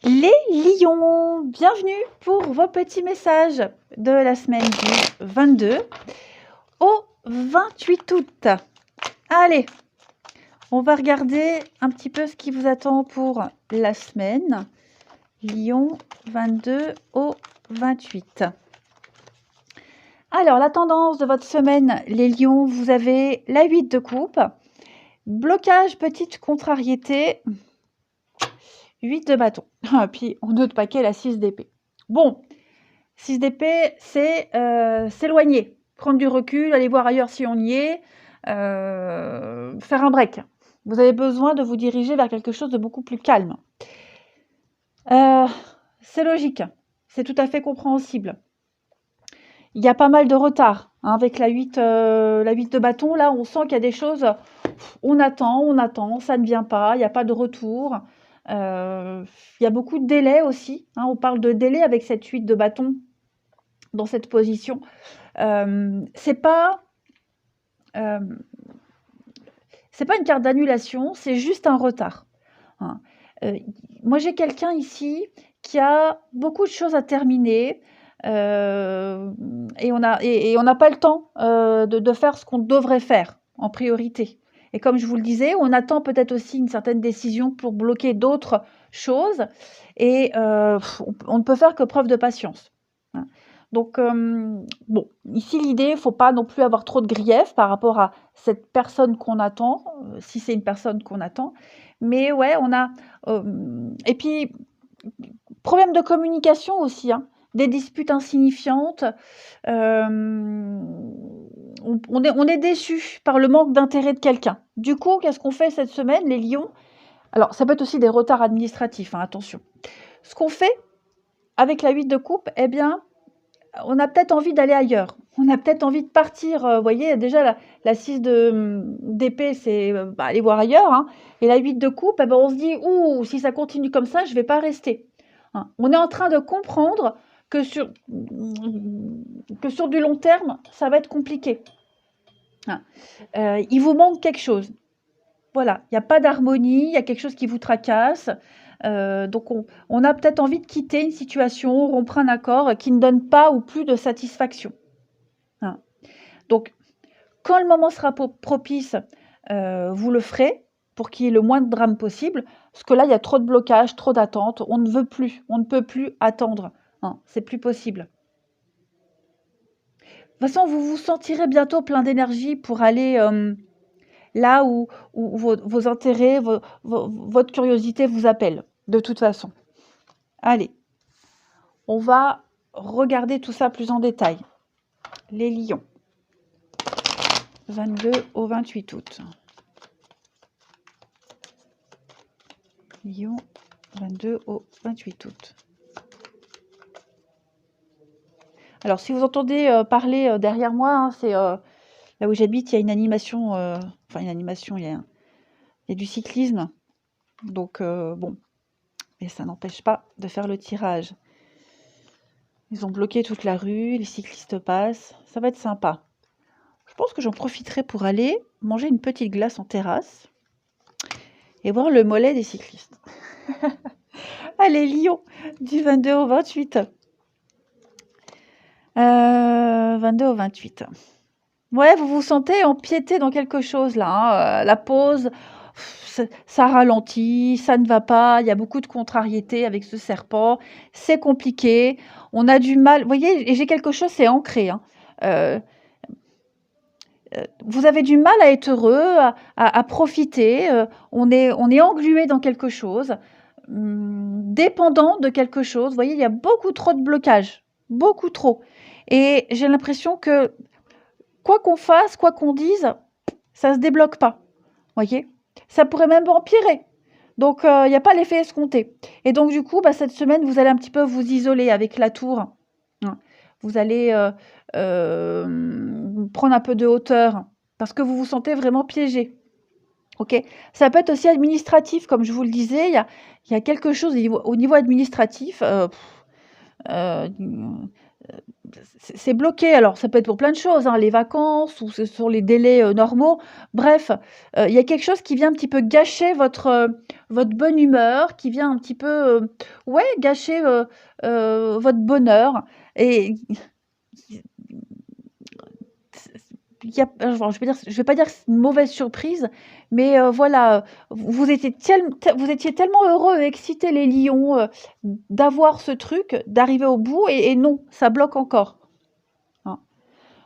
Les lions, bienvenue pour vos petits messages de la semaine du 22 au 28 août. Allez, on va regarder un petit peu ce qui vous attend pour la semaine. Lion 22 au 28. Alors, la tendance de votre semaine, les lions, vous avez la 8 de coupe, blocage, petite contrariété, 8 de bâton. Puis, en autre paquet, la 6 d'épée. Bon, 6 d'épée, c'est s'éloigner, prendre du recul, aller voir ailleurs si on y est, faire un break. Vous avez besoin de vous diriger vers quelque chose de beaucoup plus calme. C'est logique, c'est tout à fait compréhensible. Il y a pas mal de retard, hein, avec la 8 de bâton. Là, on sent qu'il y a des choses, on attend, ça ne vient pas, il n'y a pas de retour. Il y a beaucoup de délais aussi, hein, on parle de délai avec cette 8 de bâton dans cette position. C'est pas une carte d'annulation, c'est juste un retard. Hein. Moi, j'ai quelqu'un ici qui a beaucoup de choses à terminer et on n'a pas le temps de faire ce qu'on devrait faire en priorité. Et comme je vous le disais, on attend peut-être aussi une certaine décision pour bloquer d'autres choses et on ne peut faire que preuve de patience. Hein. Donc, bon, ici, l'idée, il ne faut pas non plus avoir trop de griefs par rapport à cette personne qu'on attend, si c'est une personne qu'on attend. Mais ouais, on a... et puis, problème de communication aussi, hein, des disputes insignifiantes. On est déçu par le manque d'intérêt de quelqu'un. Du coup, qu'est-ce qu'on fait cette semaine, les lions? Alors, ça peut être aussi des retards administratifs, hein, attention. Ce qu'on fait avec la 8 de coupe, eh bien, on a peut-être envie d'aller ailleurs. On a peut-être envie de partir. Vous voyez, déjà, la 6 d'épée, c'est aller voir ailleurs. Hein. Et la 8 de coupe, eh ben, on se dit, ouh, si ça continue comme ça, je ne vais pas rester. Hein. On est en train de comprendre que sur du long terme, ça va être compliqué. Hein. Il vous manque quelque chose. Voilà, il n'y a pas d'harmonie, il y a quelque chose qui vous tracasse. Donc on a peut-être envie de quitter une situation, rompre un accord qui ne donne pas ou plus de satisfaction. Hein. Donc, quand le moment sera propice, vous le ferez pour qu'il y ait le moins de drame possible, parce que là, il y a trop de blocages, trop d'attentes, on ne veut plus, on ne peut plus attendre. Hein, c'est plus possible. De toute façon, vous vous sentirez bientôt plein d'énergie pour aller là où vos intérêts, votre curiosité vous appelle, de toute façon. Allez, on va regarder tout ça plus en détail. Les lions. 22 au 28 août. Lion, 22 au 28 août. Alors, si vous entendez parler derrière moi, hein, c'est là où j'habite, il y a une animation, enfin une animation, il y a du cyclisme. Donc, bon, mais ça n'empêche pas de faire le tirage. Ils ont bloqué toute la rue, les cyclistes passent, ça va être sympa. Je pense que j'en profiterai pour aller manger une petite glace en terrasse et voir le mollet des cyclistes. Allez, Lyon, du 22 au 28. 22 au 28. Ouais, vous vous sentez empiété dans quelque chose là. Hein. La pause, ça ralentit, ça ne va pas. Il y a beaucoup de contrariétés avec ce serpent. C'est compliqué. On a du mal. Vous voyez, j'ai quelque chose, c'est ancré. Hein. Vous avez du mal à être heureux, à profiter. On est englué dans quelque chose, dépendant de quelque chose. Vous voyez, il y a beaucoup trop de blocages. Beaucoup trop. Et j'ai l'impression que quoi qu'on fasse, quoi qu'on dise, ça ne se débloque pas. Voyez, ça pourrait même empirer. Donc, il n'y a pas l'effet escompté. Et donc, du coup, cette semaine, vous allez un petit peu vous isoler avec la tour. Vous allez prendre un peu de hauteur parce que vous vous sentez vraiment piégé. Ok, ça peut être aussi administratif, comme je vous le disais. Il y a quelque chose au niveau administratif. c'est bloqué. Alors, ça peut être pour plein de choses, hein, les vacances ou ce sont les délais normaux. Bref, il y a quelque chose qui vient un petit peu gâcher votre bonne humeur, qui vient un petit peu, ouais, gâcher votre bonheur. Et il y a, je vais pas dire que c'est une mauvaise surprise, mais voilà, vous étiez, vous étiez tellement heureux et excités, les lions, d'avoir ce truc, d'arriver au bout, et non, ça bloque encore. Hein.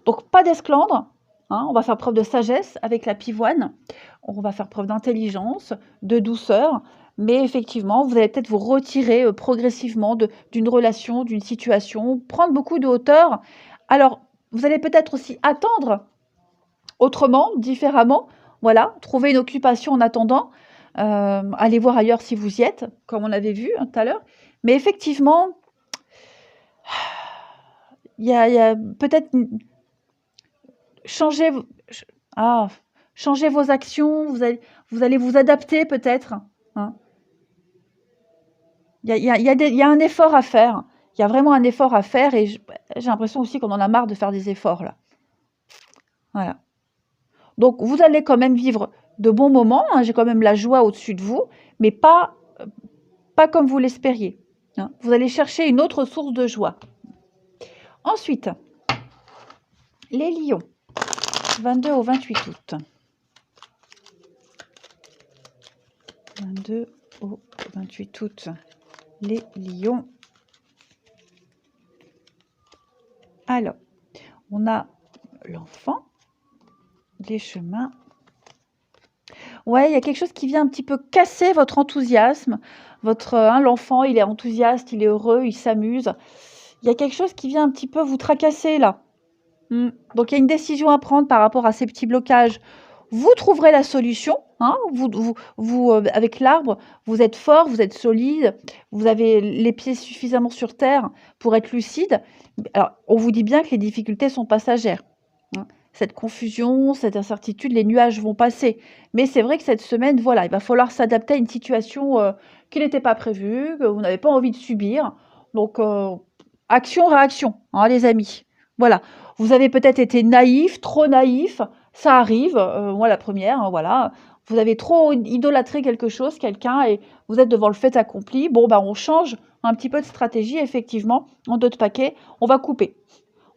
Donc, pas d'esclandre, hein, on va faire preuve de sagesse avec la pivoine, on va faire preuve d'intelligence, de douceur, mais effectivement, vous allez peut-être vous retirer progressivement d'une relation, d'une situation, prendre beaucoup de hauteur. Alors, vous allez peut-être aussi attendre autrement, différemment, voilà, trouver une occupation en attendant, allez voir ailleurs si vous y êtes, comme on avait vu, hein, tout à l'heure. Mais effectivement, il y a peut-être changer changer vos actions, vous allez vous adapter peut-être, hein. Il y a un effort à faire. Il y a vraiment un effort à faire, et j'ai l'impression aussi qu'on en a marre de faire des efforts là. Voilà. Donc, vous allez quand même vivre de bons moments, hein, j'ai quand même la joie au-dessus de vous, mais pas comme vous l'espériez, hein. Vous allez chercher une autre source de joie. Ensuite, les lions, 22 au 28 août. 22 au 28 août, les lions. Alors, on a l'enfant, les chemins. Ouais, il y a quelque chose qui vient un petit peu casser votre enthousiasme. L'enfant, il est enthousiaste, il est heureux, il s'amuse. Il y a quelque chose qui vient un petit peu vous tracasser là. Donc, il y a une décision à prendre par rapport à ces petits blocages. Vous trouverez la solution, hein, avec l'arbre, vous êtes fort, vous êtes solide, vous avez les pieds suffisamment sur terre pour être lucide. Alors, on vous dit bien que les difficultés sont passagères, hein. Cette confusion, cette incertitude, les nuages vont passer. Mais c'est vrai que cette semaine, voilà, il va falloir s'adapter à une situation qui n'était pas prévue, que vous n'avez pas envie de subir. Donc, action, réaction, hein, les amis. Voilà. Vous avez peut-être été naïf, trop naïf, ça arrive, moi la première, hein, voilà. Vous avez trop idolâtré quelque chose, quelqu'un, et vous êtes devant le fait accompli. Bon, on change un petit peu de stratégie, effectivement, en d'autres paquets. On va couper,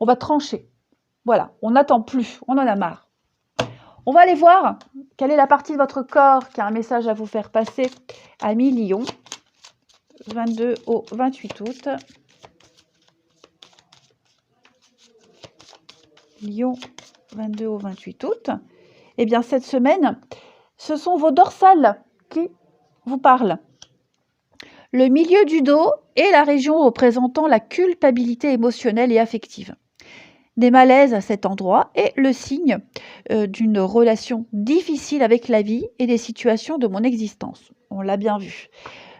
on va trancher. Voilà, on n'attend plus, on en a marre. On va aller voir quelle est la partie de votre corps qui a un message à vous faire passer. Amis Lion, 22 au 28 août. Lion, 22 au 28 août. Eh bien, cette semaine, ce sont vos dorsales qui vous parlent. Le milieu du dos est la région représentant la culpabilité émotionnelle et affective. Des malaises à cet endroit est le signe d'une relation difficile avec la vie et des situations de mon existence. On l'a bien vu.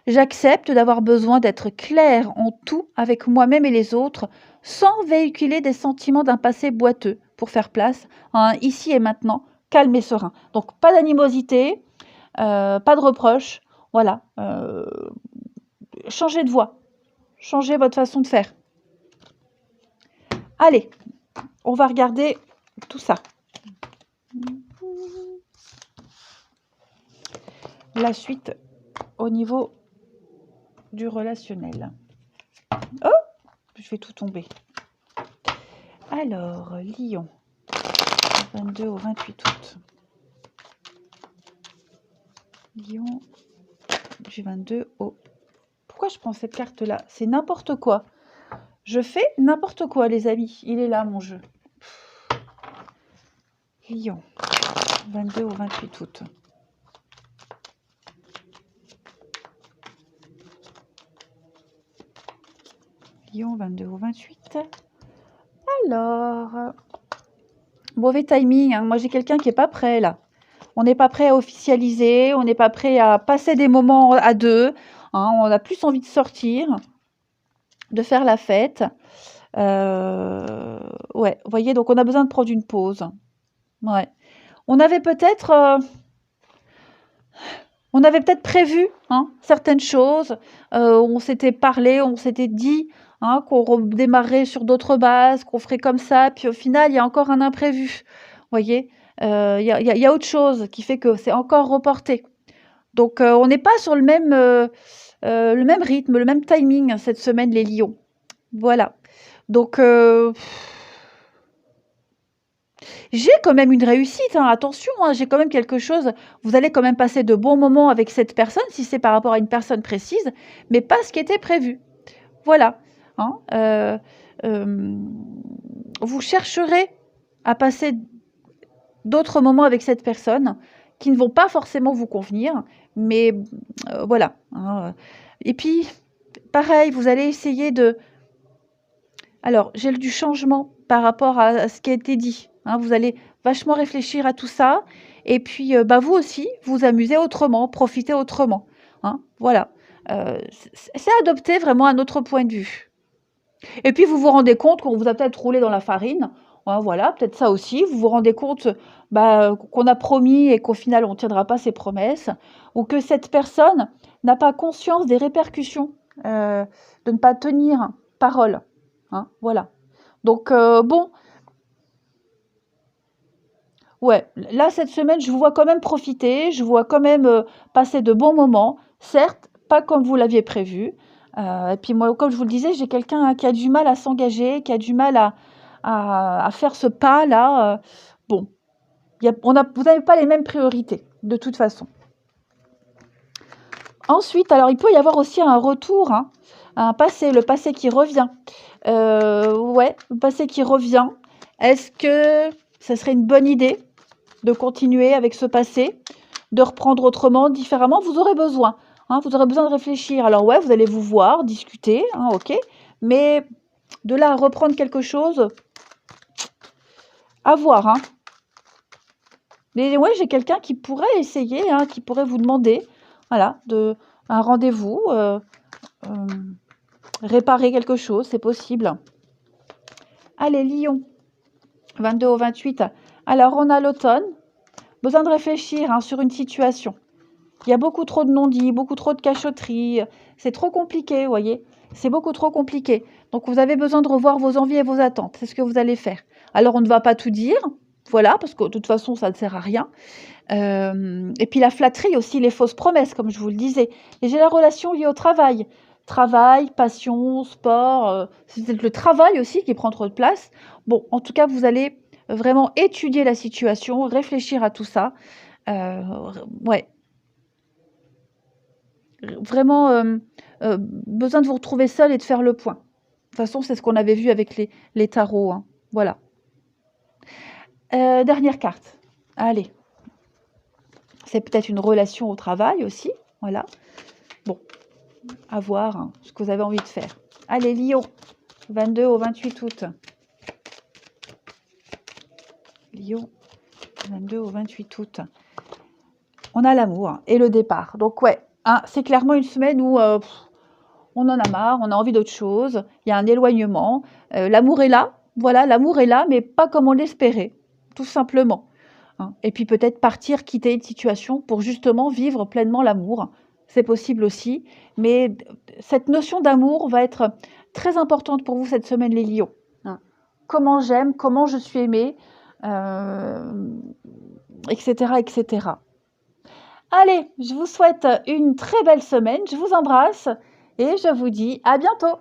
J'accepte d'avoir besoin d'être claire en tout avec moi-même et les autres, sans véhiculer des sentiments d'un passé boiteux, pour faire place à un ici et maintenant calme et serein. Donc, pas d'animosité, pas de reproches. Voilà. Changez de voix. Changez votre façon de faire. Allez, on va regarder tout ça. La suite au niveau du relationnel. Oh, je vais tout tomber. Alors, Lion, 22 au 28 août. Lion, du 22 au... Pourquoi je prends cette carte-là? C'est n'importe quoi. Je fais n'importe quoi, les amis. Il est là, mon jeu. Lion, 22 au 28 août. Lion, 22 au 28. Alors, mauvais timing, hein. Moi, j'ai quelqu'un qui n'est pas prêt, là. On n'est pas prêt à officialiser, on n'est pas prêt à passer des moments à deux, hein. On a plus envie de sortir, de faire la fête. Ouais, vous voyez, donc on a besoin de prendre une pause. Ouais. On avait peut-être prévu, hein, certaines choses. On s'était parlé, on s'était dit hein, qu'on redémarrerait sur d'autres bases, qu'on ferait comme ça, puis au final, il y a encore un imprévu. Vous voyez? Il y a autre chose qui fait que c'est encore reporté. Donc, on n'est pas sur le même rythme, le même timing cette semaine, les lions. Voilà. Donc, j'ai quand même une réussite, hein, attention, hein, j'ai quand même quelque chose. Vous allez quand même passer de bons moments avec cette personne, si c'est par rapport à une personne précise, mais pas ce qui était prévu. Voilà. Hein, vous chercherez à passer d'autres moments avec cette personne qui ne vont pas forcément vous convenir, mais voilà. Hein. Et puis, pareil, vous allez essayer de... Alors, j'ai du changement par rapport à ce qui a été dit. Hein. Vous allez vachement réfléchir à tout ça. Et puis, bah, vous aussi, vous amuser autrement, profiter autrement. Hein. Voilà. C'est adopter vraiment un autre point de vue. Et puis, vous vous rendez compte qu'on vous a peut-être roulé dans la farine. Hein, voilà, peut-être ça aussi. Vous vous rendez compte bah, qu'on a promis et qu'au final, on ne tiendra pas ses promesses. Ou que cette personne n'a pas conscience des répercussions de ne pas tenir parole. Hein, voilà. Donc, bon, ouais, là, cette semaine, je vous vois quand même profiter, je vous vois quand même passer de bons moments, certes, pas comme vous l'aviez prévu. Et puis moi, comme je vous le disais, j'ai quelqu'un qui a du mal à s'engager, qui a du mal à faire ce pas-là. Bon, vous n'avez pas les mêmes priorités, de toute façon. Ensuite, alors, il peut y avoir aussi un retour, hein, un passé, le passé qui revient. Ouais, le passé qui revient. Est-ce que ça serait une bonne idée de continuer avec ce passé, de reprendre autrement, différemment? Vous aurez besoin. Hein, vous aurez besoin de réfléchir. Alors ouais, vous allez vous voir, discuter, hein, ok. Mais de là à reprendre quelque chose, à voir. Hein. Mais ouais, j'ai quelqu'un qui pourrait essayer, hein, qui pourrait vous demander, voilà, un rendez-vous, réparer quelque chose, c'est possible. Allez, Lion, 22 au 28. Alors, on a l'automne. Besoin de réfléchir, hein, sur une situation. Il y a beaucoup trop de non-dits, beaucoup trop de cachotteries. C'est trop compliqué, vous voyez. C'est beaucoup trop compliqué. Donc, vous avez besoin de revoir vos envies et vos attentes. C'est ce que vous allez faire. Alors, on ne va pas tout dire. Voilà, parce que de toute façon, ça ne sert à rien. Et puis, la flatterie aussi, les fausses promesses, comme je vous le disais. Et j'ai la relation liée au travail. Travail, passion, sport. C'est peut-être le travail aussi qui prend trop de place. Bon, en tout cas, vous allez vraiment étudier la situation, réfléchir à tout ça. Ouais. Vraiment besoin de vous retrouver seul et de faire le point. De toute façon, c'est ce qu'on avait vu avec les tarots. Hein. Voilà. Dernière carte. Allez. C'est peut-être une relation au travail aussi. Voilà. Bon, à voir, hein, ce que vous avez envie de faire. Allez, Lion, 22 au 28 août. Lion, 22 au 28 août. On a l'amour et le départ. Donc, ouais, hein, c'est clairement une semaine où on en a marre, on a envie d'autre chose. Il y a un éloignement. L'amour est là. Voilà, l'amour est là, mais pas comme on l'espérait, tout simplement. Hein. Et puis peut-être partir, quitter une situation pour justement vivre pleinement l'amour. C'est possible aussi. Mais cette notion d'amour va être très importante pour vous cette semaine, les lions. Hein. Comment j'aime, comment je suis aimée, etc., etc. Allez, je vous souhaite une très belle semaine. Je vous embrasse et je vous dis à bientôt.